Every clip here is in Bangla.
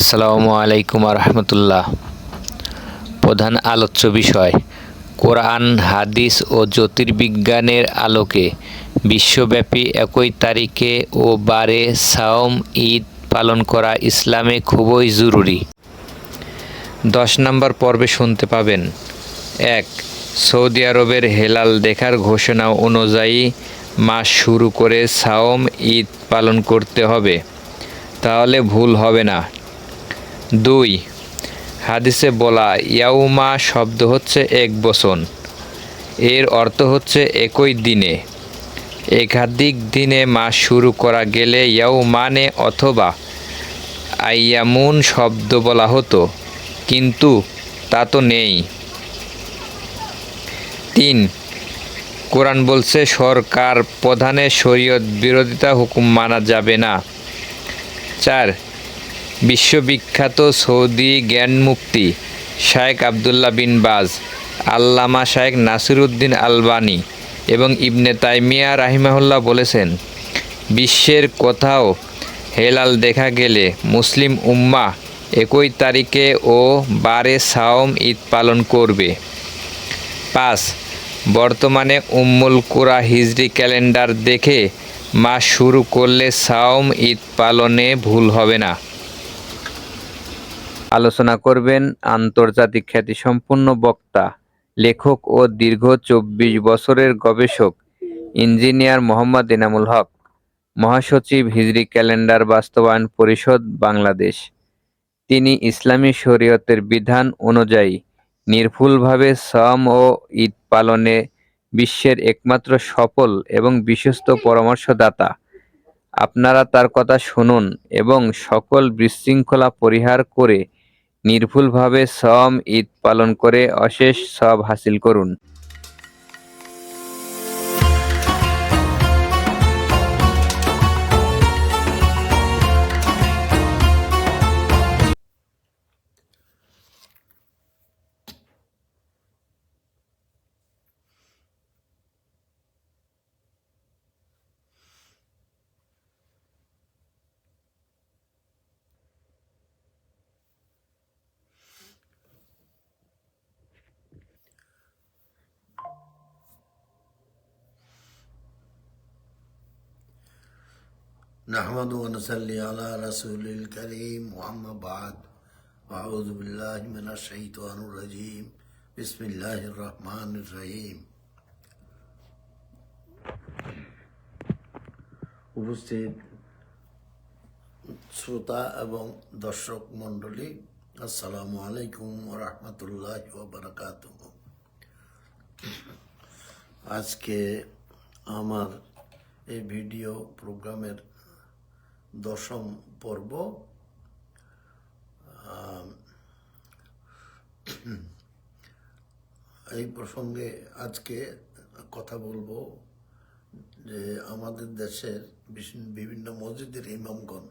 আসসালামু আলাইকুম রহমতুল্লাহ। প্রধান আলোচ্য বিষয় কোরআন, হাদিস ও জ্যোতির্বিজ্ঞানের আলোকে বিশ্বব্যাপী একই তারিখে ও বারে সাওম ঈদ পালন করা ইসলামে খুবই জরুরি। 10 নম্বর পর্বে শুনতে পাবেন। 1. সৌদি আরবের হেলাল দেখার ঘোষণা অনুযায়ী মাস শুরু করে সাওম ঈদ পালন করতে হবে, তাহলে ভুল হবে না। 2. হাদিসে বলা ইয়াউমা শব্দ হচ্ছে এক বচন, এর অর্থ হচ্ছে একই দিনে। একাধিক দিনে মাস শুরু করা গেলে ইয়াউমানে অথবা আইয়ামুন শব্দ বলা হতো, কিন্তু তা তো নেই। 3. কোরআন বলছে সরকার প্রধানের শরীয়ত বিরোধিতা হুকুম মানা যাবে না। 4. বিশ্ববিখ্যাত সৌদি জ্ঞানমুক্তি শায়েখ আবদুল্লাহ বিন বাজ, আল্লামা শায়েখ নাসিরুদ্দিন আলবানী এবং ইবনে তাইমিয়া রাহিমাহুল্লাহ বলেছেন, বিশ্বের কোথাও হেলাল দেখা গেলে মুসলিম উম্মাহ একই তারিখে ও বারে সাওম ঈদ পালন করবে। 5. বর্তমানে উম্মুল কুরা হিজরি ক্যালেন্ডার দেখে মাস শুরু করলে সাওম ঈদ পালনে ভুল হবে না। আলোচনা করবেন আন্তর্জাতিক খ্যাতিসম্পন্ন বক্তা, লেখক ও দীর্ঘ 24 বছরের গবেষক ইঞ্জিনিয়ার মোহাম্মদ এনামুল হক, মহাসচিব, হিজরি ক্যালেন্ডার বাস্তবায়ন পরিষদ, বাংলাদেশ। তিনি ইসলামী শরীয়তের বিধান অনুযায়ী নির্ভুলভাবে সাওম ও ঈদ পালনে বিশ্বের একমাত্র সফল এবং বিশ্বস্ত পরামর্শদাতা। আপনারা তার কথা শুনুন এবং সকল বিশৃঙ্খলা পরিহার করে নির্ভুলভাবে সাওম ঈদ পালন করে অশেষ সওয়াব হাসিল করুন। नहमदु व नसल्ली अला रसूलिल करीम व अम्मा बाद अऊज़ु बिल्लाहि मिनश शैतानिर रजीम बिस्मिल्लाहिर रहमानिर रहीम। উপস্থিত শ্রোতা এবং দর্শক মণ্ডলী, আসসালামু আলাইকুম ওয়া রাহমাতুল্লাহি ওয়া বারাকাতুহু। আজকে আমার এই ভিডিও প্রোগ্রামের 10ম পর্ব। এই প্রসঙ্গে আজকে কথা বলবো যে আমাদের দেশের বিভিন্ন মসজিদের ইমামগণ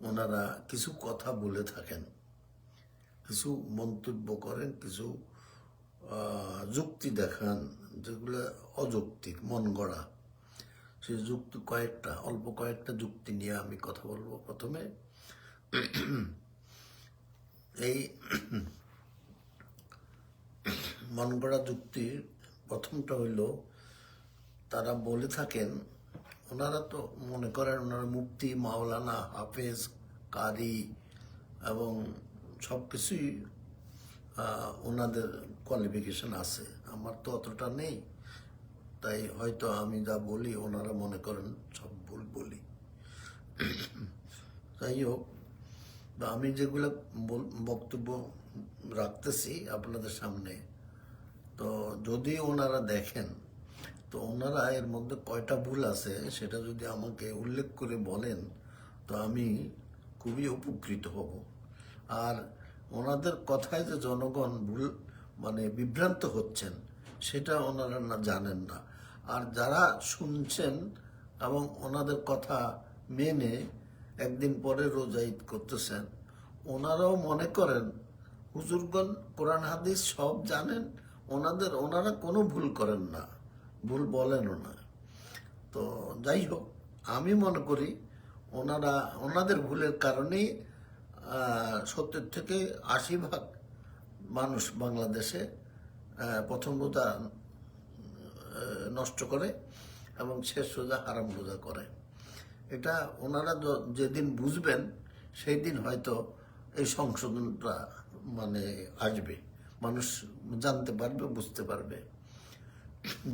ওনারা কিছু কথা বলে থাকেন, কিছু মন্তব্য করেন, কিছু যুক্তি দেখান যেগুলো অযৌক্তিক, মন গড়া। সেই যুক্তি অল্প কয়েকটা যুক্তি নিয়ে আমি কথা বলবো। প্রথমে এই মন গড়া যুক্তির প্রথমটা হইল, তারা বলে থাকেন, ওনারা তো মনে করেন ওনারা মুফতি, মাওলানা, হাফেজ, কারি এবং সব কিছুই ওনাদের কোয়ালিফিকেশন আছে। আমার তো অতটা নেই, তাই হয়তো আমি যা বলি ওনারা মনে করেন সব ভুল বলি। যাই হোক, আমি যেগুলো বক্তব্য রাখতেছি আপনাদের সামনে, তো যদি ওনারা দেখেন তো ওনারা এর মধ্যে কয়টা ভুল আছে সেটা যদি আমাকে উল্লেখ করে বলেন তো আমি খুবই উপকৃত হব। আর ওনাদের কথায় যে জনগণ বিভ্রান্ত হচ্ছেন সেটা ওনারা জানেন না। আর যারা শুনছেন এবং ওনাদের কথা মেনে একদিন পরে রোজা ঈদ করতেছেন, ওনারাও মনে করেন হুজুরগণ কোরআন হাদিস সব জানেন, ওনারা কোনো ভুল করেন না, ভুল বলেনও না। তো যাই হোক, আমি মনে করি ওনাদের ভুলের কারণেই 70 থেকে 80% মানুষ বাংলাদেশে প্রথম রোজা নষ্ট করে এবং শেষ রোজা হারাম রোজা করে। এটা ওনারা যেদিন বুঝবেন সেই দিন হয়তো এই সংশোধনটা মানে আসবে, মানুষ জানতে পারবে, বুঝতে পারবে।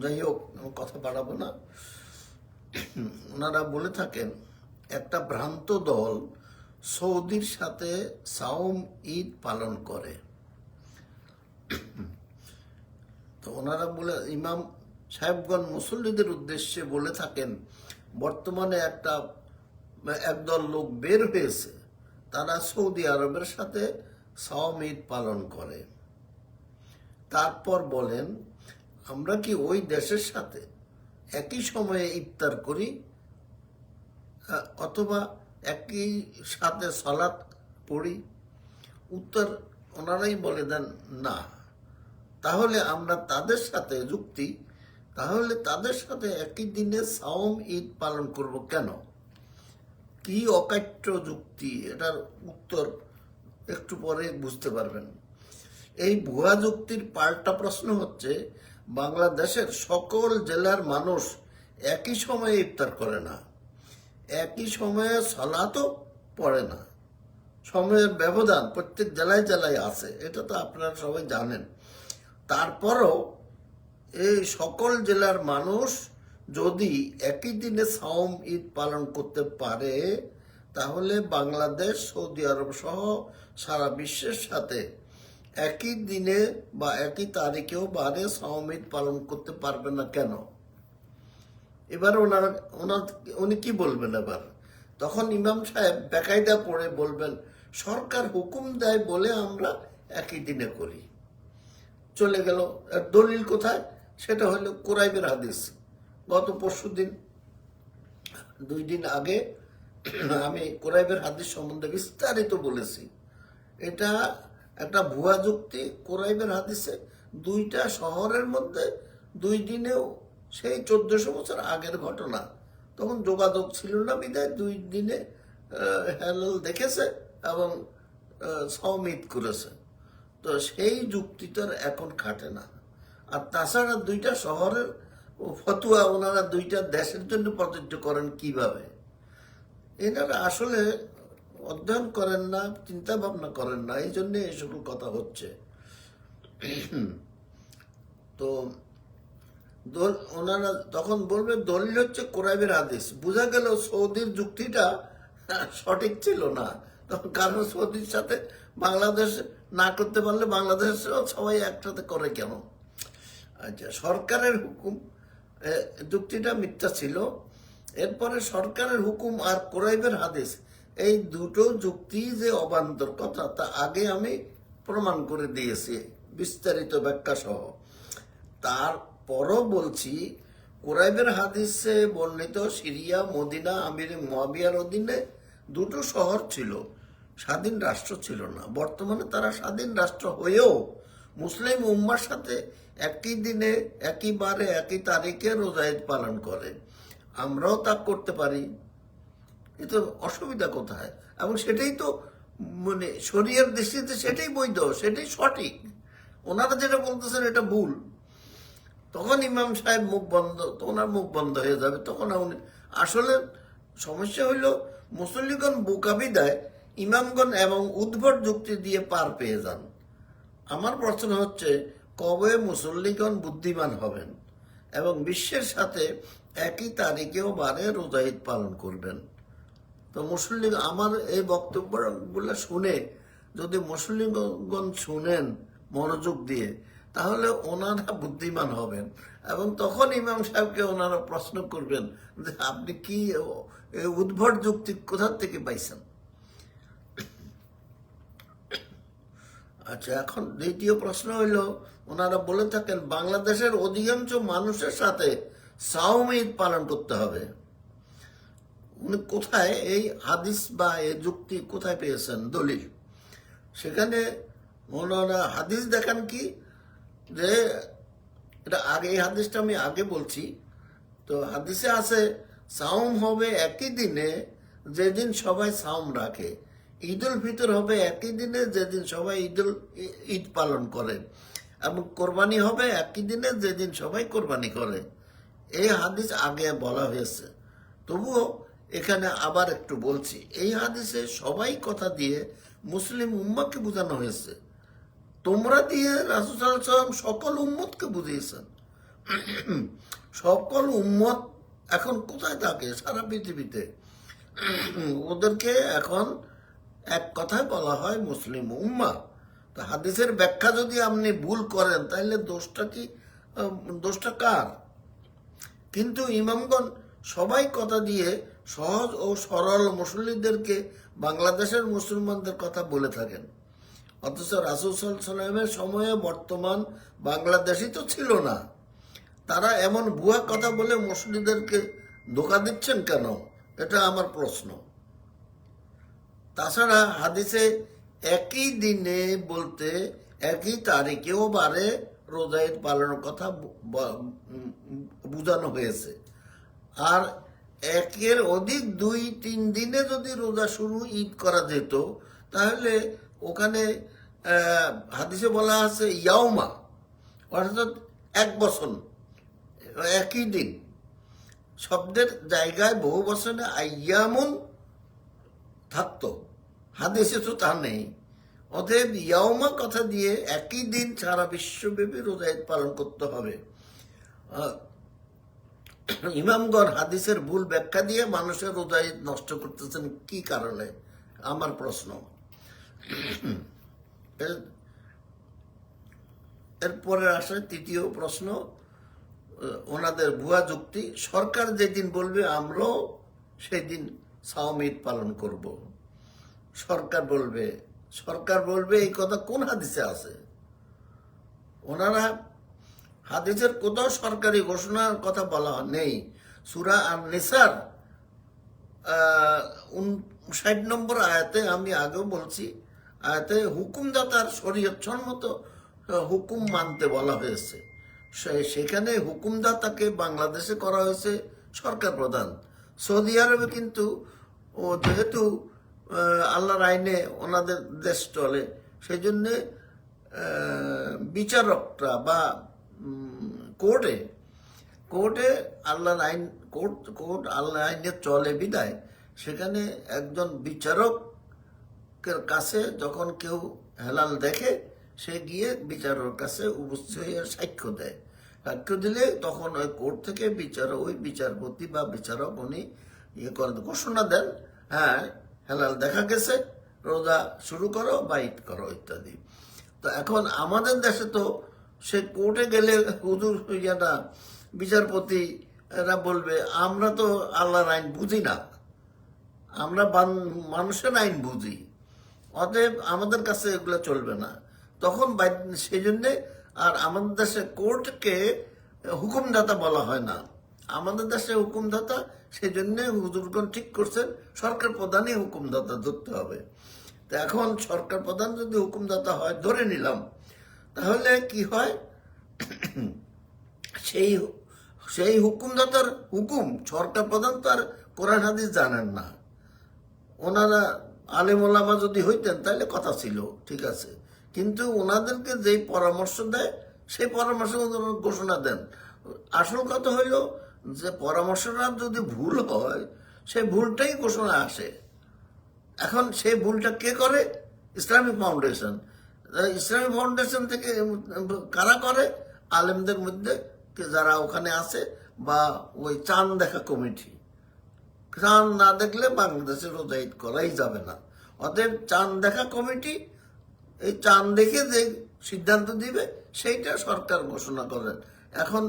যাই হোক, আমি কথা বাড়াবো না। ওনারা বলে থাকেন একটা ভ্রান্ত দল সৌদির সাথে সাওম ঈদ পালন করে। তো ওনারা বলে, ইমাম সাহেবগণ মুসল্লিদের উদ্দেশ্যে বলে থাকেন বর্তমানে একদল লোক বের হয়েছে, তারা সৌদি আরবের সাথে সাওম ঈদ পালন করে। তারপর বলেন, আমরা কি ওই দেশের সাথে একই সময়ে ইফতার করি অথবা একই সাথে সালাত পড়ি? উত্তর ওনারাই বলে দেন, না। তাহলে আমরা তাদের সাথে তাদের সাথে একই দিনে সাওম ঈদ পালন করব কেন? কি অকাট্য যুক্তি! এটার উত্তর একটু পরে বুঝতে পারবেন। এই ভুয়া যুক্তির পাল্টা প্রশ্ন হচ্ছে, বাংলাদেশের সকল জেলার মানুষ একই সময়ে ইফতার করে না, একই সময়ে সালাতও পড়ে না। সময়ের ব্যবধান প্রত্যেক জেলায় জেলায় আছে, এটা তো আপনারা সবাই জানেন। তারপরও এই সকল জেলার মানুষ যদি একই দিনে সাওম ঈদ পালন করতে পারে, তাহলে বাংলাদেশ, সৌদি আরব সহ সারা বিশ্বের সাথে একই দিনে বা একই তারিখেও বারে সাওম ঈদ পালন করতে পারবে না কেন? এবার উনি কি বলবেন? এবার তখন ইমাম সাহেব বেকায়দা পড়ে বলবেন, সরকার হুকুম দেয় বলে আমরা একই দিনে করি। চলে গেল। আর দলিল কোথায়? সেটা হলো কুরাইবের হাদিস। গত পরশুদিন, 2 দিন আগে আমি কুরাইবের হাদিস সম্বন্ধে বিস্তারিত বলেছি। এটা একটা ভুয়া যুক্তি। কুরাইবের হাদিসে 2টা শহরের মধ্যে 2 দিনেও সেই 1400 বছর আগের ঘটনা, তখন যোগাযোগ ছিল না বিধায় 2 দিনে হেলাল দেখেছে এবং সাওম ঈদ করেছে। তো সেই যুক্তি তো এখন খাটে না। আর তাছাড়া 2টা শহরের ফতুয়া ওনারা 2টা দেশের জন্য প্রযোজ্য করেন কিভাবে? এনারা আসলে অধ্যয়ন করেন না, চিন্তা ভাবনা করেন না, এই জন্য এই সকল কথা হচ্ছে। তো ওনারা তখন বলবে দলিল হচ্ছে কুরাইবের হাদিস। বোঝা গেল সৌদির যুক্তিটা সঠিক ছিল না। তখন কারণ সৌদির সাথে বাংলাদেশ না করতে পারলে বাংলাদেশেও সবাই একসাথে করে কেন? আচ্ছা, সরকারের হুকুম, যুক্তিটা মিথ্যা ছিল। এরপরে সরকারের হুকুম আর কুরাইবের হাদিস, এই দুটো যুক্তি যে অবান্তর কথা, তা আগে আমি প্রমাণ করে দিয়েছি বিস্তারিত ব্যাখ্যা সহ। তারপরও বলছি, কুরাইবের হাদিসে বর্ণিত সিরিয়া, মদিনা, আমির মুয়াবিয়ার অধীনে 2টো শহর ছিল, স্বাধীন রাষ্ট্র ছিল না। বর্তমানে তারা স্বাধীন রাষ্ট্র হয়েও মুসলিম উম্মার সাথে একই দিনে, একই বারে, একই তারিখে রোজা ঈদ পালন করে। আমরাও তা করতে পারি, এতে অসুবিধা কোথায়? এবং সেটাই তো মানে শরিয়ার দৃষ্টিতে সেটাই বৈধ, সেটাই সঠিক। ওনারা যেটা বলতেছেন এটা ভুল। তখন ইমাম সাহেব ওনার মুখ বন্ধ হয়ে যাবে। তখন আসলে সমস্যা হইল মুসল্লিগণ বোকাবি দেয়, ইমামগণ এবং উদ্ভট যুক্তি দিয়ে পার পেয়ে যান। আমার প্রশ্ন হচ্ছে, কবে মুসল্লিগণ বুদ্ধিমান হবেন এবং বিশ্বের সাথে একই তারিখেও বারে রোজা ঈদ পালন করবেন? তো মুসল্লি আমার এই বক্তব্যগুলো শুনে যদি মুসল্লিগণ শুনেন মনোযোগ দিয়ে, তাহলে ওনারা বুদ্ধিমান হবেন এবং তখন ইমাম সাহেবকে ওনারা প্রশ্ন করবেন যে আপনি কি উদ্ভট যুক্তি কোথা থেকে পাইছেন? আচ্ছা, এখন দ্বিতীয় প্রশ্ন হইল, ওনারা বলে থাকেন বাংলাদেশের অধিকাংশ মানুষের সাথে সাওম ঈদ পালন করতে হবে। উনি কোথায় এই হাদিস বা এই যুক্তি কোথায় পেয়েছেন দলিল? সেখানে ওনারা হাদিস দেখান কি যে এটা আগে, এই হাদিসটা আমি আগে বলছি। তো হাদিসে আছে সাওম হবে একই দিনে যেদিন সবাই সাওম রাখে। ঈদ উল ফিতর হবে একই দিনে যেদিন সবাই ঈদ পালন করে, এবং কোরবানি হবে একই দিনে যেদিন সবাই কোরবানি করে। এই হাদিস আগে বলা হয়েছে, তবুও এখানে আবার একটু বলছি। এই হাদিসে সবাই কথা দিয়ে মুসলিম উম্মাকে বোঝানো হয়েছে, তোমরা দিয়ে রাসূল সাল্লাল্লাহু আলাইহি ওয়াসাল্লাম সকল উম্মতকে বুঝিয়েছেন। সকল উম্মত এখন কোথায় থাকে সারা পৃথিবীতে? ওদেরকে এখন এক কথায় বলা হয় মুসলিম উম্মাহ। তো হাদিসের ব্যাখ্যা যদি আপনি ভুল করেন তাহলে দোষটা কার? কিন্তু ইমামগণ সবাই কথা দিয়ে সহজ ও সরল মুসল্লিদেরকে বাংলাদেশের মুসলমানদের কথা বলে থাকেন, অথচ রাসূল সাল্লাল্লাহু আলাইহি ওয়াসাল্লামের সময়ে বর্তমান বাংলাদেশই তো ছিল না। তারা এমন ভুয়া কথা বলে মুসলিমদেরকে ধোঁকা দিচ্ছেন কেন? এটা আমার প্রশ্ন। তাছাড়া হাদিসে একই দিনে বলতে একই তারিখে ও বারে রোজা ঈদ পালনের কথা বোঝানো হয়েছে। আর একের অধিক 2-3 দিনে যদি রোজা শুরু ঈদ করা যেত, তাহলে ওখানে হাদিসে বলা আছে ইয়াউমা, অর্থাৎ 1 বছর একই দিন। শব্দের জায়গায় বহু বছরে আইয়ামুন থাকতো, হাদিসে তো তা নেই। অতএব ইয়াউমা কথা দিয়ে একই দিন সারা বিশ্বব্যাপী রোজা ঈদ পালন করতে হবে। ইমামগণ হাদিসের ভুল ব্যাখ্যা দিয়ে মানুষের রোজা ঈদ নষ্ট করতেছেন কি কারণে? আমার প্রশ্ন। এরপরে আসে তৃতীয় প্রশ্ন, ওনাদের ভুয়া যুক্তি। সরকার যেদিন বলবে আমরাও সেদিন সাওম ঈদ পালন করব। সরকার বলবে এই কথা কোন হাদিসে আছে? ওনারা হাদিসের কোথাও সরকারি ঘোষণার কথা বলা নেই। সূরা আন-নিসার 59 নম্বর আয়াতে, আমি আগেও বলছি, আয়াতে হুকুমদাতার শরীয়ত সম্মত হুকুম মানতে বলা হয়েছে। সেখানে হুকুমদাতাকে বাংলাদেশে করা হয়েছে সরকার প্রধান। সৌদি আরবে কিন্তু যেহেতু আল্লাহর আইনে ওনাদের দেশ চলে, সেই জন্যে বিচারকরা বা কোর্টে আল্লাহর আইন, কোর্ট আল্লাহর আইনে চলে বিদায় সেখানে একজন বিচারকের কাছে যখন কেউ হেলাল দেখে, সে গিয়ে বিচারকের কাছে উপস্থিত হয়ে সাক্ষ্য দেয়। সাক্ষ্য দিলে তখন ওই কোর্ট থেকে ওই বিচারপতি বা বিচারক উনি ঘোষণা দেন, হ্যাঁ হেলাল দেখা গেছে, রোজা শুরু করো বা ঈদ করো ইত্যাদি। তো এখন আমাদের দেশে তো সে কোর্টে গেলে হুজুর ইয়াটা বিচারপতি এরা বলবে আমরা তো আল্লাহর আইন বুঝি না, আমরা মানুষের আইন বুঝি, অতএব আমাদের কাছে এগুলো চলবে না। তখন সেই জন্যে আর আমাদের দেশে কোর্টকে হুকুমদাতা বলা হয় না। আমাদের দেশে হুকুমদাতা, সেই জন্যে হুজুরগণ ঠিক করছেন সরকার প্রধানই হুকুমদাতা ধরতে হবে। তো এখন সরকার প্রধান যদি হুকুমদাতা হয়, ধরে নিলাম, তাহলে কি হয়? সেই হুকুমদাতার হুকুম সরকার প্রধান তো আর কোরআন হাদিস জানেন না। ওনারা আলেম ওলামা যদি হইতেন তাহলে কথা ছিল, ঠিক আছে, কিন্তু ওনাদেরকে যেই পরামর্শ দেয় সেই পরামর্শ ঘোষণা দেন। আসল কথা হইল যে পরামর্শটা যদি ভুল হয়, সেই ভুলটাই ঘোষণা আসে। এখন সেই ভুলটা কে করে? Islamic foundation. ইসলামিক ফাউন্ডেশন থেকে কারা করে? আলেমদের মধ্যে যারা ওখানে আছে, বা ওই চাঁদ দেখা কমিটি। চাঁদ না দেখলে বাংলাদেশে রোজা ঈদ করাই যাবে না। অতএব চাঁদ দেখা কমিটি এই চাঁদ দেখে যে সিদ্ধান্ত দিবে সেইটা সরকার ঘোষণা করেন। এখন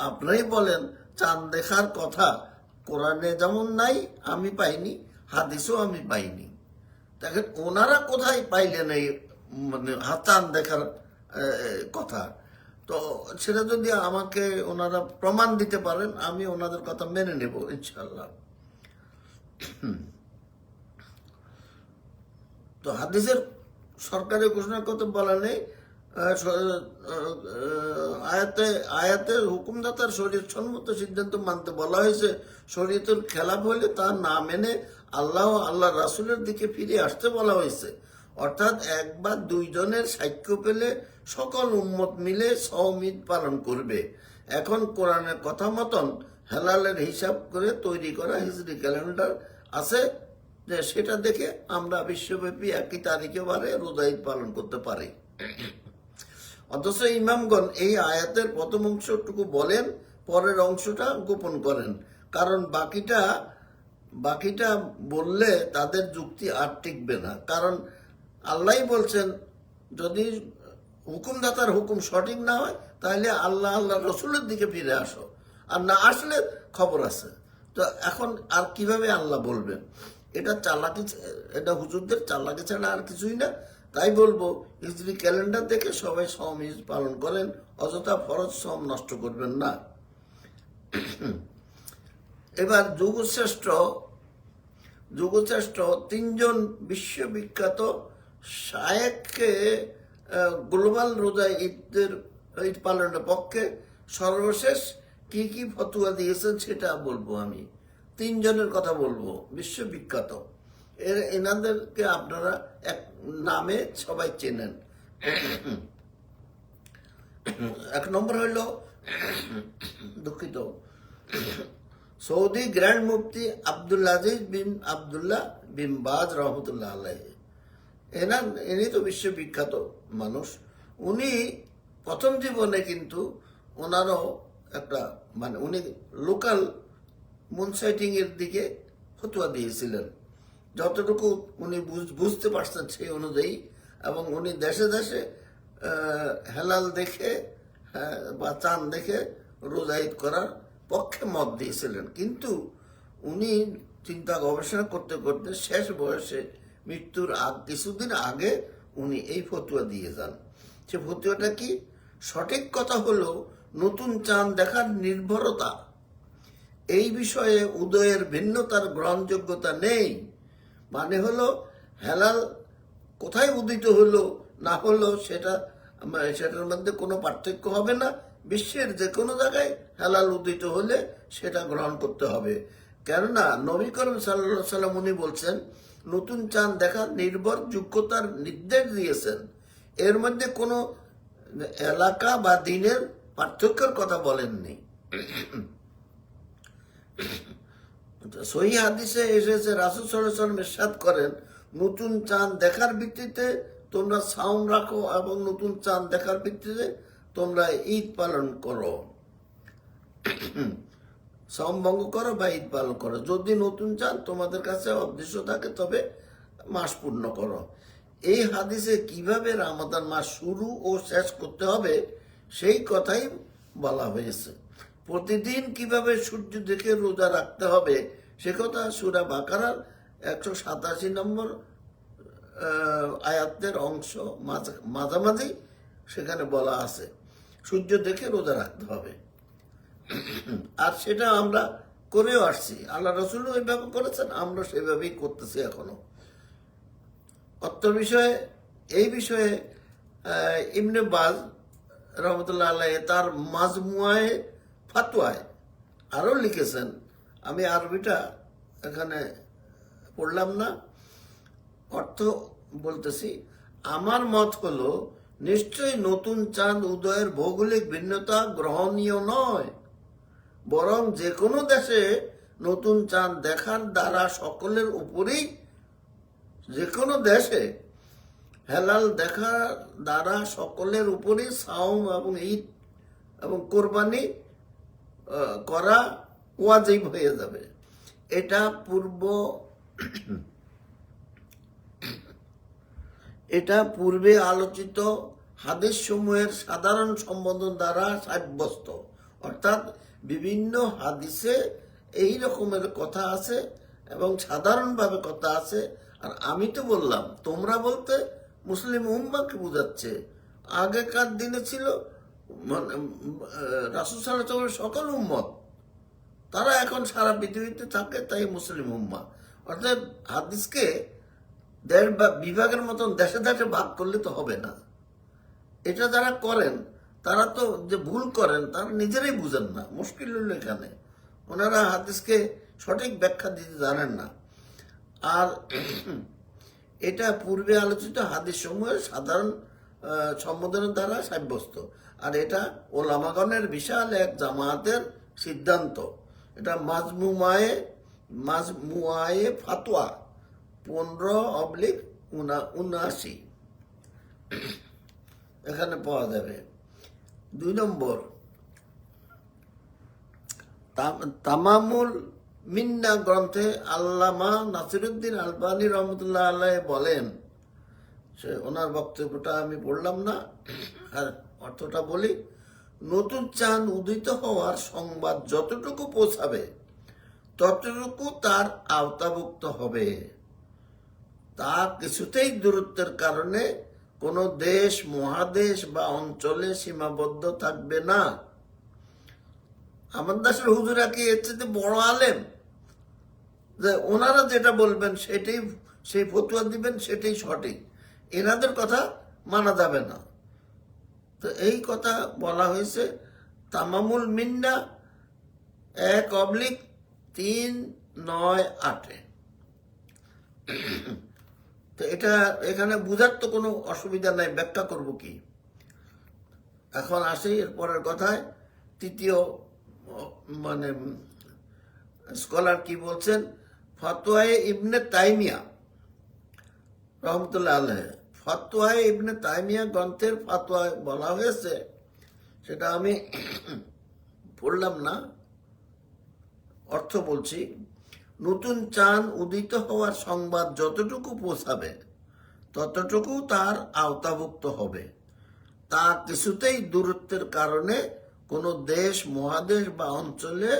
আপনারাই বলেন, চাঁদ দেখার কথা কোরআনে যেমন নাই, আমি পাইনি, হাদিসও আমি পাইনি। দেখেন ওনারা কোথায় পাইলেন এই মানে চাঁদ দেখার কথা? তো সেটা যদি আমাকে ওনারা প্রমাণ দিতে পারেন, আমি ওনাদের কথা মেনে নেব ইনশাল্লাহ। তো হাদিসের সরকারি ঘোষণার কথা বলা নেই। আয়াতের হুকুমদাতার শরীয়ত সম্মত সিদ্ধান্ত মানতে বলা হয়েছে। শরীয়তের খেলাফ হলে তা না মেনে আল্লাহ আল্লাহ রাসূলের দিকে ফিরে আসতে বলা হয়েছে, অর্থাৎ এক বা দুইজনের সাক্ষ্য পেলে সকল উম্মত মিলে সওম ঈদ পালন করবে। এখন কোরআনের কথা মতন হেলালের হিসাব করে তৈরি করা হিজরি ক্যালেন্ডার আছে, যে সেটা দেখে আমরা বিশ্বব্যাপী একই তারিখে বারে রোজা ঈদ পালন করতে পারি। অথচ ইমামগণ এই আয়াতের প্রথম অংশটুকু বলেন, পরের অংশটা গোপন করেন, কারণ বাকিটা বললে তাদের যুক্তি আর টিকবে না। কারণ আল্লাহ বলছেন, যদি হুকুমদাতার হুকুম সঠিক না হয় তাহলে আল্লাহ রসুলের দিকে ফিরে আসো, আর না আসলে খবর আছে। তো এখন আর কিভাবে আল্লাহ বলবেন? এটা চালাকি, এটা হুজুরদের চালাকি ছাড়া আর কিছুই না। তাই বলবো, হিজরি ক্যালেন্ডার দেখে সবাই সওম ঈদ পালন করেন, অযথা ফরজ সওম নষ্ট করবেন না। এবার যুগশ্রেষ্ঠ তিনজন বিশ্ববিখ্যাত শায়েখকে গ্লোবাল রোজা ঈদ পালনের পক্ষে সর্বশেষ কি কি ফতোয়া দিয়েছেন সেটা বলবো। আমি তিনজনের কথা বলবো বিশ্ববিখ্যাত, এনাদেরকে আপনারা এক নামে সবাই চেনেন। এক নম্বর হইল, দুঃখিত, সৌদি গ্র্যান্ড মুফতি আব্দুল আজিজ বিন আব্দুল্লাহ বিন বাজ রহমতুল্লাহ আলাইহ। ইনি তো বিশ্ববিখ্যাত মানুষ। উনি প্রথম জীবনে কিন্তু ওনারও একটা উনি লোকাল মুনসাইটিং এর দিকে ফতোয়া দিয়েছিলেন, যতটুকু উনি বুঝতে পারছেন সেই অনুযায়ী। এবং উনি দেশে দেশে হেলাল দেখে বা চাঁদ দেখে রোজা ঈদ করার পক্ষে মত দিয়েছিলেন। কিন্তু উনি চিন্তা গবেষণা করতে করতে শেষ বয়সে মৃত্যুর কিছুদিন আগে উনি এই ফতোয়া দিয়ে যান। সে ফতোয়াটা কি? সঠিক কথা হলো, নতুন চাঁদ দেখার নির্ভরতা, এই বিষয়ে উদয়ের ভিন্নতার গ্রহণযোগ্যতা নেই। মানে হলো, হেলাল কোথায় উদিত হলো না হলো সেটার মধ্যে কোনো পার্থক্য হবে না। বিশ্বের যে কোনো জায়গায় হেলাল উদিত হলে সেটা গ্রহণ করতে হবে। কেননা নবী করিম সাল্লাল্লাহু আলাইহি সাল্লাম উনি বলছেন, নতুন চাঁদ দেখার নির্ভরযোগ্যতার নির্দেশ দিয়েছেন। এর মধ্যে কোনো এলাকা বা দিনের পার্থক্যের কথা বলেননি। সহিহ হাদিসে এসেছে, রাসূল সাল্লাল্লাহু আলাইহি ওয়াসাল্লাম ইরশাদ করেন, নতুন চাঁদ দেখার ভিত্তিতে তোমরা সাওম রাখো এবং নতুন চাঁদ দেখার ভিত্তিতে তোমরা ঈদ পালন করো, সাওম ভঙ্গ করো বা ঈদ পালন করো। যদি নতুন চাঁদ তোমাদের কাছে অদৃশ্য থাকে তবে মাস পূর্ণ করো। এই হাদিসে কিভাবে রমাদান মাস শুরু ও শেষ করতে হবে সেই কথাই বলা হয়েছে। প্রতিদিন কিভাবে সূর্য দেখে রোজা রাখতে হবে সে কথা সূরা বাকারার 187 নম্বর আয়াতের অংশ মাঝামাঝি সেখানে বলা আছে, সূর্য দেখে রোজা রাখতে হবে। আর সেটা আমরা করেও আসছি, আল্লাহ রসুলও এইভাবে করেছেন, আমরা সেভাবেই করতেছি এখনো। এই বিষয়ে ইবনে বাজ রহমতুল্লাহ আলাইহ তার মাজমুয়ায়ে ফাতোয়ায় আরও লিখেছেন। আমি আরবিটা এখানে পড়লাম না, অর্থ বলতেছি। আমার মত হলো, নিশ্চয়ই নতুন চাঁদ উদয়ের ভৌগোলিক ভিন্নতা গ্রহণীয় নয়, বরং যে কোনো দেশে নতুন চাঁদ দেখার দ্বারা সকলের উপরেই, যে কোনো দেশে হেলাল দেখার দ্বারা সকলের উপরেই সাওম এবং ঈদ এবং কোরবানি করা ওয়াজিব হয়ে যাবে। এটা পূর্বে আলোচিত হাদিস সমূহের সাধারণ সম্বোধন দ্বারা সাব্যস্ত। অর্থাৎ বিভিন্ন হাদিসে এই রকমের কথা আছে এবং সাধারণভাবে কথা আছে। আর আমি তো বললাম, তোমরা বলতে মুসলিম উম্মাহকে বোঝাচ্ছে। আগেকার দিনে ছিল রাসূল সাল্লাল্লাহু আলাইহি ওয়াসাল্লামের সকল উম্মত, তারা এখন সারা পৃথিবীতে থাকে, তাই মুসলিম উম্মাহ। অর্থাৎ হাদিসকে দেশ বা বিভাগের মতন দেশে দেশে ভাগ করলে তো হবে না। এটা যারা করেন তারা তো যে ভুল করেন তারা নিজেরাই বুঝেন না। মুশকিল হলো এখানে, ওনারা হাদিসকে সঠিক ব্যাখ্যা দিতে জানেন না। আর এটা পূর্বে আলোচিত হাদিস সমূহের সাধারণ সম্বোধনের দ্বারা সাব্যস্ত। আর এটা ওলামাগণের বিশাল এক জামায়াতের সিদ্ধান্ত। এটা মাজমুআয়ে ফাতোয়া 15/79 এখানে পাওয়া যাবে। 2 নম্বর, তামামুল মিন্না গ্রন্থে আল্লামা নাসিরুদ্দিন আলবানী রহমতুল্লাহ আল্লাহ বলেন, সে ওনার বক্তব্যটা আমি পড়লাম না, আর অর্থটা বলি। নতুন চাঁদ উদিত হওয়ার সংবাদ যতটুকু পৌঁছাবে ততটুকু তার আওতাভুক্ত হবে। তা কিছুতেই দূরত্বের কারণে কোনো দেশ, মহাদেশ বা অঞ্চলে সীমাবদ্ধ থাকবে না। আমার দেশের হুজুরা কি এর চেয়ে বড় আলেম যে ওনারা যেটা বলবেন সেটাই, সেই ফতুয়া দিবেন সেটাই সঠিক, এনাদের কথা মানা যাবে না? তো এই কথা বলা হয়েছে তামামুল মিন্না 1/398। তো এটা এখানে বুঝার তো কোনো অসুবিধা নাই, ব্যাখ্যা করব কি? এখন আসি এর পরের কথায়। তৃতীয় মানে স্কলার কি বলছেন, ফতোয়ায়ে ইবনে তাইমিয়া রহমতুল্লাহ আলাইহ, ফতোয়ায়ে ইবনে তাইমিয়া গ্রন্থের ফতোয়ায় বলা হয়েছে, সেটা আমি পড়লাম না, অর্থ বলছি। নতুন চাঁদ উদিত হওয়ার সংবাদ যতটুকু পৌঁছাবে ততটুকু তার আওতাভুক্ত হবে। তা কিছুতেই দূরত্বের কারণে কোনো দেশ, মহাদেশ বা অঞ্চলে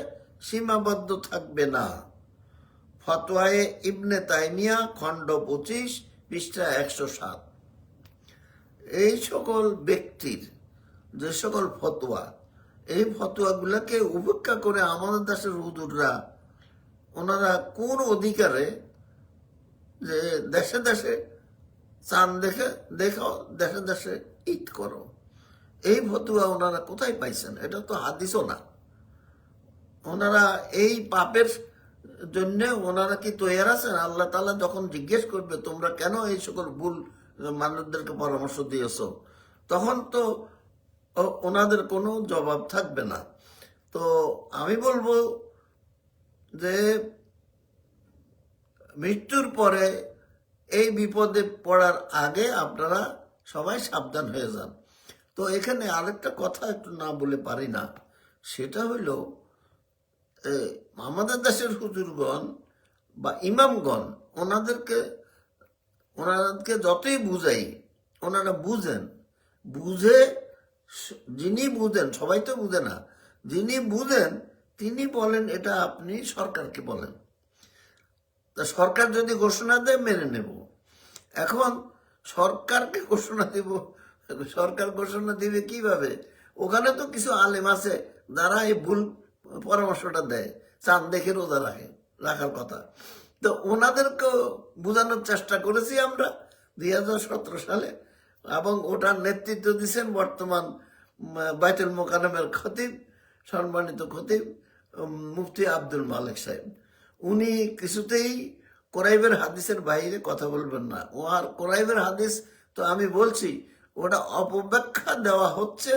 সীমাবদ্ধ থাকবে না। ফতোয়ায়ে ইবনে তাইমিয়া খণ্ড 25 পৃষ্ঠা 107। এই সকল ব্যক্তির যে সকল ফতোয়া, এই ফতোয়াগুলোকে উপেক্ষা করে আমাদের দেশের হুজুররা ওনারা কোন অধিকারে যে দেশে দেশে চাঁদ দেখো, দেশে দেশে ঈদ করো, এই ফতোয়া ওনারা কোথায় পাইছেন? এটা তো হাদিসও না। ওনারা এই পাপের জন্য ওনারা কি তৈরি আছেন? আল্লাহ তাআলা যখন জিজ্ঞেস করবে তোমরা কেন এই সকল ভুল মানুষদেরকে পরামর্শ দিয়েছ, তখন তো ওনাদের কোনো জবাব থাকবে না। তো আমি বলবো যে মৃত্যুর পরে এই বিপদে পড়ার আগে আপনারা সবাই সাবধান হয়ে যান। তো এখানে আরেকটা কথা একটু না বলে পারি না, সেটা হইল আমাদের দেশের হুজুরগণ বা ইমামগণ ওনাদেরকে যতই বুঝাই ওনারা বুঝে যিনি বুঝেন, সবাই তো বুঝে না, যিনি বুঝেন তিনি বলেন এটা আপনি সরকারকে বলেন। তা সরকার যদি ঘোষণা দেয় মেনে নেব। এখন সরকারকে ঘোষণা দিব, সরকার ঘোষণা দিবে কিভাবে? ওখানে তো কিছু আলেম আছে যারা এই ভুল পরামর্শটা দেয়, চাঁদ দেখে রোজা রাখার কথা। তো ওনাদেরকেও বোঝানোর চেষ্টা করেছি আমরা 2017 সালে, এবং ওটার নেতৃত্ব দিচ্ছেন বর্তমান বাইতুল মোকাররমের খতিব, সম্মানিত খতিব মুফতি আব্দুল মালিক সাহেব। উনি কিছুতেই কোরাইবের হাদিসের বাইরে কথা বলবেন না। ও আর কোরাইবের হাদিস তো আমি বলছি ওটা অপব্যাখ্যা দেওয়া হচ্ছে,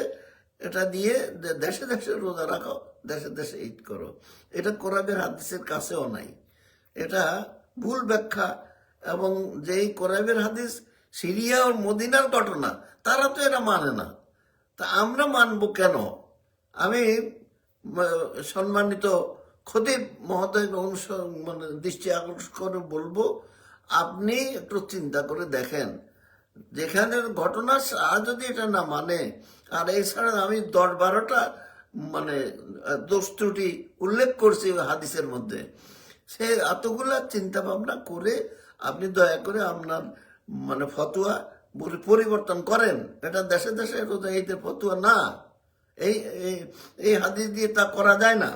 এটা দিয়ে দেশে দেশে রোজা রাখো, দেশে দেশে ঈদ করো, এটা কোরাইবের হাদিসের কাছেও নাই, এটা ভুল ব্যাখ্যা। এবং যেই কোরাইবের হাদিস সিরিয়া ও মদিনার ঘটনা, তারা তো এটা মানে না, তা আমরা মানব কেন? আমি সম্মানিত খতিব মহোদয় মানে দৃষ্টি আকর্ষণ করে বলবো, আপনি একটু চিন্তা করে দেখেন, যেখানের ঘটনা যদি এটা না মানে, আর এছাড়া আমি 10-12টা মানে দোষ ত্রুটি উল্লেখ করছি হাদিসের মধ্যে, সে এতগুলা চিন্তা ভাবনা করে আপনি দয়া করে আপনার মানে ফতোয়া পরিবর্তন করেন। এটা দেশে দেশে রোজা ঈদের ফতোয়া না, এই হাদিস দিয়ে তা করা যায় না।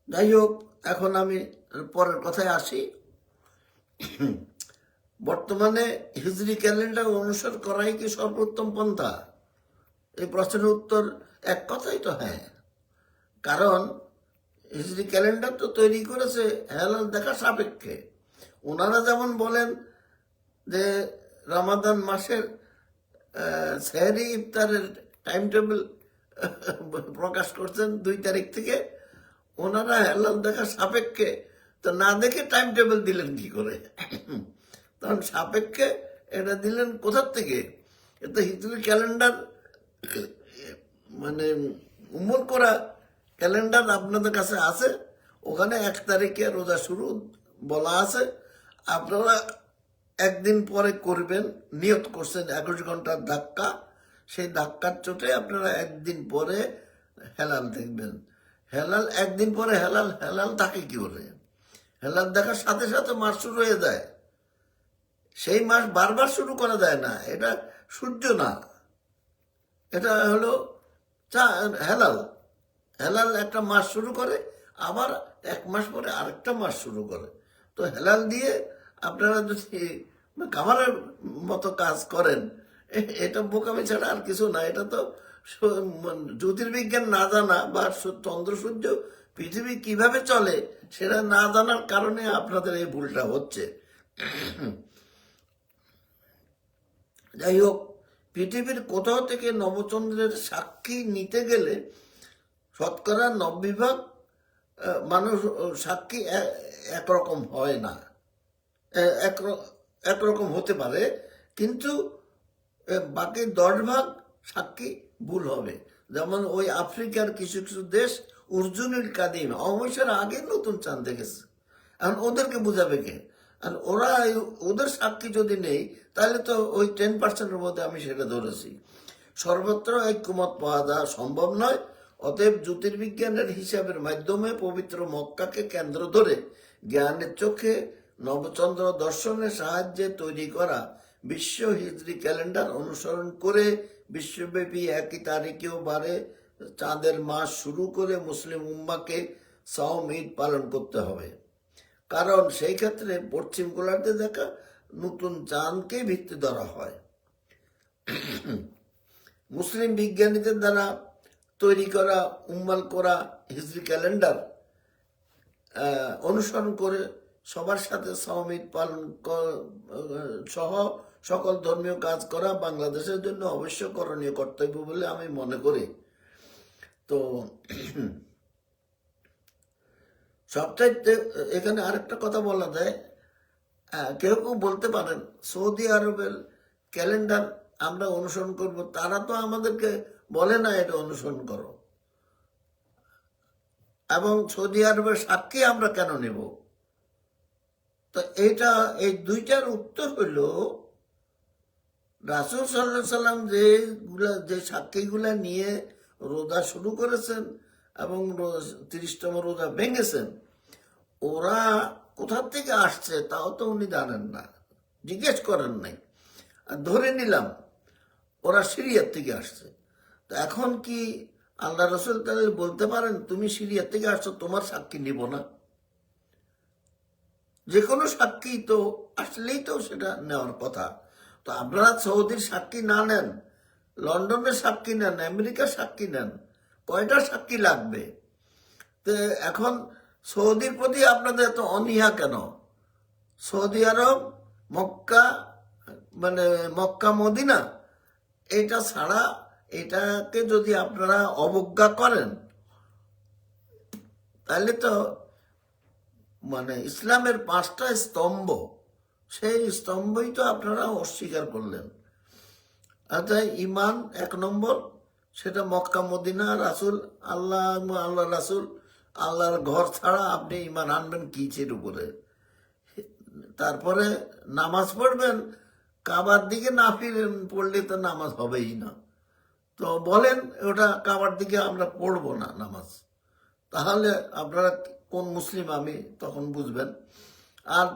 যাই হোক, এখন আমি পরের কথায় আসি। বর্তমানে হিজরি ক্যালেন্ডার অনুসরণ করাই কি সর্বোত্তম পন্থা? এই প্রশ্নের উত্তর এক কথাই তো হ্যাঁ। কারণ হিজরি ক্যালেন্ডার তো তৈরি করেছে হেলাল দেখা সাপেক্ষে। ওনারা যেমন বলেন যে রমাদান মাসের সেহরি ইফতারের টাইম টেবিল প্রকাশ করছেন 2 তারিখ থেকে, ওনারা হেলাল দেখা সাপেক্ষে তো না দেখে টাইম টেবিল দিলেন কি করে? তখন সাপেক্ষে এটা দিলেন কোথার থেকে? এটা হিজরি ক্যালেন্ডার মানে উম্মুল করা ক্যালেন্ডার আপনাদের কাছে আছে, ওখানে 1 তারিখে রোজা শুরু বলা আছে। আপনারা একদিন পরে করবেন, নিয়ত করছেন 21 ঘন্টার ধাক্কা, সেই ধাক্কার চোটে আপনারা একদিন পরে হেলাল দেখবেন। হেলাল একদিন পরে হেলাল হেলাল থাকে কি করে? হেলাল দেখার সাথে সাথে মাস শুরু হয়ে যায়। সেই মাস বারবার শুরু করা যায় না, এটা সূর্য না, এটা হলো হেলাল। হেলাল একটা মাস শুরু করে, আবার 1 মাস পরে আরেকটা মাস শুরু করে। তো হেলাল দিয়ে আপনারা যদি কামারের মতো কাজ করেন, এটা বোকামি ছাড়া আর কিছু না। এটা তো জ্যোতির্বিজ্ঞান না জানা বা চন্দ্র সূর্য পৃথিবী কিভাবে চলে সেটা না জানার কারণে আপনাদের এই ভুলটা হচ্ছে। যাই হোক, পৃথিবীর কোথাও থেকে নবচন্দ্রের সাক্ষী নিতে গেলে শতকরা 90% মানুষ সাক্ষী একরকম হয় না, একরকম হতে পারে, কিন্তু বাকি 10% সাক্ষী ভুল হবে। যেমন ওই আফ্রিকার কিছু কিছু দেশ উর্জুনুল কাদিম অবশ্যই আগে নতুন চাঁদ দেখেছে, এখন ওদেরকে বুঝাবে কে? আর ওরা ওদের সাক্ষী যদি নেই তাহলে তো ওই 10%-এর মধ্যে আমি সেটা ধরেছি। সর্বত্র ঐক্যমত পাওয়া যাওয়া সম্ভব নয়। অতএব জ্যোতির্বিজ্ঞানের হিসাবের মাধ্যমে পবিত্র মক্কাকে কেন্দ্র ধরে জ্ঞানের চোখে নবচন্দ্র দর্শনের সাহায্যে তৈরি করা বিশ্ব হিজরি ক্যালেন্ডার অনুসরণ করে বিশ্বব্যাপী একই তারিখেও বারে চাঁদের মাস শুরু করে মুসলিম উম্মাকে সাওম ঈদ পালন করতে হবে। কারণ সেই ক্ষেত্রে পশ্চিম গোলার্ধে দেখা নতুন চাঁদকে ভিত্তি ধরা হয়। মুসলিম বিজ্ঞানীদের দ্বারা তৈরি করা উম্মাল করা হিজরি ক্যালেন্ডার অনুসরণ করে সবার সাথে সাওম ঈদ পালন সহ সকল ধর্মীয় কাজ করা বাংলাদেশের জন্য অবশ্য করণীয় কর্তব্য বলে আমি মনে করি। তো সবচাইতে এখানে আরেকটা কথা বলা যায়, কেউ কেউ বলতে পারেন সৌদি আরবের ক্যালেন্ডার আমরা অনুসরণ করব, তারা তো আমাদেরকে বলে না এটা অনুসরণ করো, এবং সৌদি আরবের সাক্ষী আমরা কেন নেব? তো এই দুইটার উত্তর হইল, রাসূল সাল্লাল্লাহু আলাইহি সাল্লাম যে সাক্ষীগুলা নিয়ে রোজা শুরু করেছেন এবং 30তম রোজা ভেঙেছেন, ওরা কোথা থেকে আসছে তাও তো উনি জানেন না, জিজ্ঞেস করেন নাই, আর ধরে নিলাম ওরা সিরিয়ার থেকে আসছে। তো এখন কি আল্লাহ রসুল তাদের বলতে পারেন তুমি সিরিয়ার থেকে আসছো, তোমার সাক্ষী নিব না? যে কোনো সাক্ষী তো আসলেই তো সেটা নেওয়ার কথা। তো আপনারা সৌদির সাক্ষী না নেন, লন্ডনের সাক্ষী নেন, আমেরিকার সাক্ষী নেন, কয়টা সাক্ষী লাগবে? তো এখন সৌদির প্রতি আপনাদের এত অনীহা কেন? সৌদি আরব, মক্কা, মানে মক্কা মদিনা, এটা ছাড়া এটাকে যদি আপনারা অবজ্ঞা করেন তাহলে তো মানে ইসলামের 5টা স্তম্ভ, সেই স্তম্ভই তো আপনারা অস্বীকার করলেন। আচ্ছা, ইমান 1 নম্বর, সেটা মক্কা মদিনা, রাসূল, আল্লাহ রাসূল, আল্লাহর ঘর ছাড়া আপনি ইমান আনবেন কিসের উপরে? তারপরে নামাজ পড়বেন, কাবার দিকে না ফিরেন পড়লে তো নামাজ হবেই না। তো বলেন ওটা কাবার দিকে আমরা পড়বো না নামাজ, তাহলে আপনারা কোন মুসলিম আমি তখন বুঝবেন। আর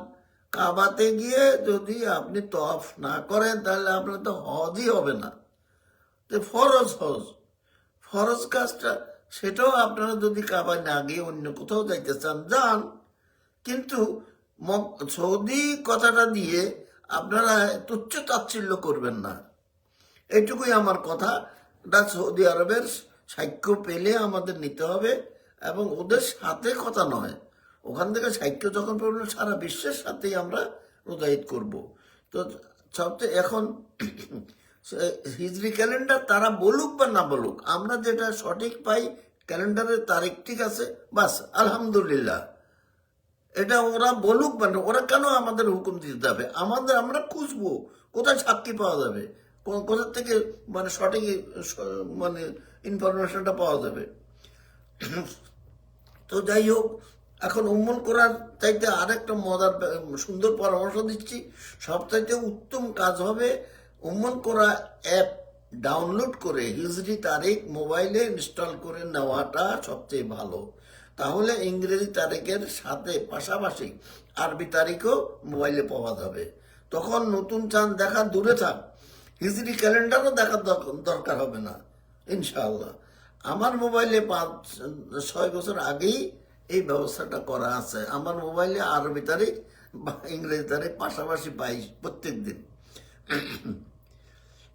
কাবাতে গিয়ে যদি আপনি তওয়াফ না করেন তাহলে আপনার তো হজই হবে না। তো ফরজ কাজটা সেটাও আপনারা যদি কাবায় না গিয়ে অন্য কোথাও যাইতে চান যান, কিন্তু সৌদি কথাটা দিয়ে আপনারা তুচ্ছ তাচ্ছিল্য করবেন না, এইটুকুই আমার কথা। সৌদি আরবের সাক্ষ্য পেলে আমাদের নিতে হবে, এবং ওদের সাথে কথা নয়, ওখান থেকে সাহিত্য যখন পড়লো সারা বিশ্বের সাথেই আমরা রোজা ঈদ করবো। তো সবচেয়ে এখন হিজরি ক্যালেন্ডার তারা বলুক বা না বলুক, আমরা যেটা সঠিক পাই ক্যালেন্ডারের তারিখ ঠিক আছে, বাস আলহামদুলিল্লাহ। এটা ওরা বলুক বা না, ওরা কেন আমাদের হুকুম দিতে যাবে? আমরা খুঁজবো কোথায় সাক্ষী পাওয়া যাবে, কোথা থেকে মানে সঠিক মানে ইনফরমেশনটা পাওয়া যাবে। তো যাই হোক, এখন উম্মুল কোরআন চাইতে আরেকটা মজার সুন্দর পরামর্শ দিচ্ছি। সবচাইতে উত্তম কাজ হবে উম্মুল কোরআন অ্যাপ ডাউনলোড করে হিজরি তারিখ মোবাইলে ইনস্টল করে নেওয়াটা সবচেয়ে ভালো। তাহলে ইংরেজি তারিখের সাথে পাশাপাশি আরবি তারিখও মোবাইলে পাওয়া যাবে। তখন নতুন চাঁদ দেখা দূরে থাক, হিজরি ক্যালেন্ডারও দেখার দরকার হবে না ইনশাআল্লাহ। আমার মোবাইলে 5-6 বছর আগেই এই ব্যবস্থাটা করা আছে। আমার মোবাইলে আরবি তারিখ বা ইংরেজি তারিখ পাশাপাশি পাই প্রত্যেক দিন।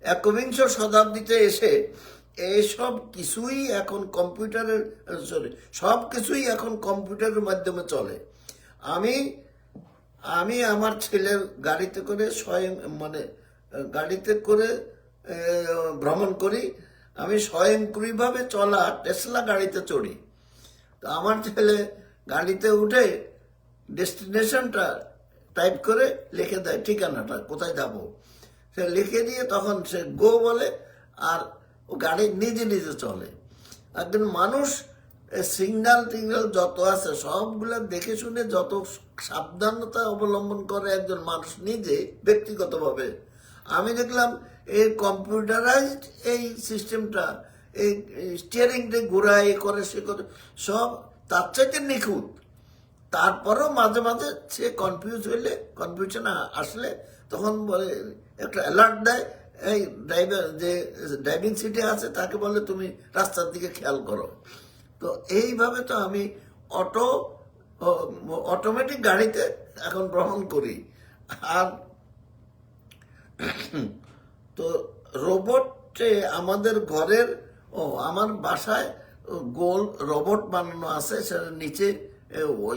একবিংশ শতাব্দীতে এসে এসব কিছুই এখন কম্পিউটারের সব কিছুই এখন কম্পিউটারের মাধ্যমে চলে। আমি আমার ছেলের গাড়িতে করে গাড়িতে করে ভ্রমণ করি। আমি স্বয়ংক্রিয়ভাবে চলা টেসলা গাড়িতে চড়ি। তো আমার ছেলে গাড়িতে উঠে ডেস্টিনেশনটা টাইপ করে লিখে দেয়, ঠিকানাটা কোথায় যাব সে লিখে দিয়ে তখন সে গো বলে, আর ও গাড়ি নিজে নিজে চলে। একজন মানুষ সিগন্যাল টিগনাল যত আছে সবগুলো দেখে শুনে যত সাবধানতা অবলম্বন করে একজন মানুষ নিজে ব্যক্তিগতভাবে, আমি দেখলাম এই কম্পিউটারাইজড এই সিস্টেমটা, এই স্টিয়ারিংটা ঘোরায় করে সে করে সব তার চাইতে নিখুঁত। তারপরেও মাঝে মাঝে সে কনফিউশন আসলে তখন বলে একটা অ্যালার্ট দেয়, এই ড্রাইভার যে ড্রাইভিং সিটে আছে তাকে বলে তুমি রাস্তার দিকে খেয়াল করো। তো এইভাবে তো আমি অটোমেটিক গাড়িতে এখন ভ্রমণ করি। আর তো রোবটে আমাদের ঘরের আমার বাসায় গোল রোবট বানানো আছে, সেটা নিচে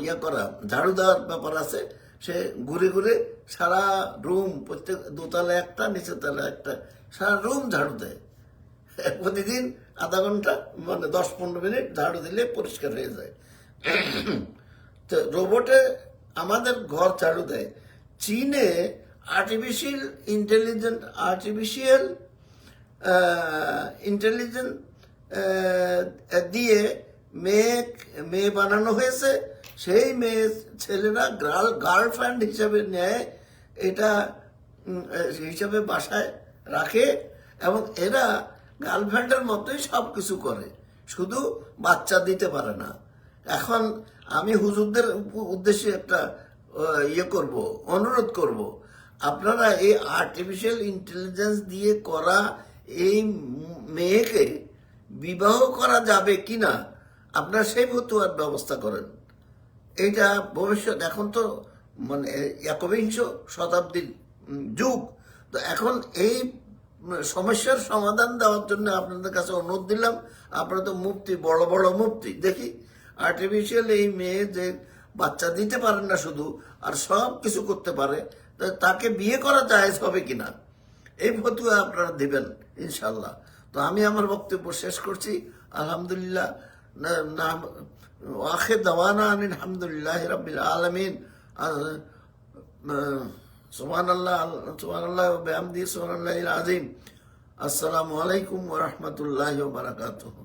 ইয়া করা ঝাড়ু দেওয়ার ব্যাপার আছে। সে ঘুরে ঘুরে সারা রুম, প্রত্যেক দোতলায় একটা নিচে তলায় একটা, সারা রুম ঝাড়ু দেয়। প্রতিদিন আধা ঘন্টা 10-15 মিনিট ঝাড়ু দিলে পরিষ্কার হয়ে যায়। তো রোবটে আমাদের ঘর ঝাড়ু দেয়। চীনে আর্টিফিশিয়াল ইন্টেলিজেন্স দিয়ে মেয়ে বানানো হয়েছে। সেই মেয়ে ছেলেরা গার্লফ্রেন্ড হিসাবে নেয়, এটা হিসাবে বাসায় রাখে এবং এরা গার্লফ্রেন্ডের মতোই সব কিছু করে, শুধু বাচ্চা দিতে পারে না। এখন আমি হুজুরদের উদ্দেশ্যে একটা অনুরোধ করব, আপনারা এই আর্টিফিশিয়াল ইন্টেলিজেন্স দিয়ে করা এই মেয়েকে বিবাহ করা যাবে কিনা আপনারা সেই ফতুয়ার ব্যবস্থা করেন। এইটা ভবিষ্যৎ, এখন তো একবিংশ শতাব্দীর যুগ। তো এখন এই সমস্যার সমাধান দেওয়ার জন্য আপনাদের কাছে অনুরোধ দিলাম। আপনারা তো মুফতি, বড় বড় মুফতি, দেখি আর্টিফিশিয়াল এই মেয়ে যে বাচ্চা দিতে পারেন না শুধু, আর সব কিছু করতে পারে, তাকে বিয়ে করা জায়েজ হবে কিনা এই ফতুয়া আপনারা দিবেন ইনশাল্লাহ। তো আমি আমার বক্তব্য শেষ করছি। আলহামদুলিল্লাহ, আখির দাওয়ানা আলহামদুলিল্লাহ রাব্বিল আলামিন। সুবহানাল্লাহ ওয়া বিহামদিহি সুবহানাল্লাহিল আযীম। আসসালামু আলাইকুম ওয়া রাহমাতুল্লাহি ওয়া বারাকাতুহু।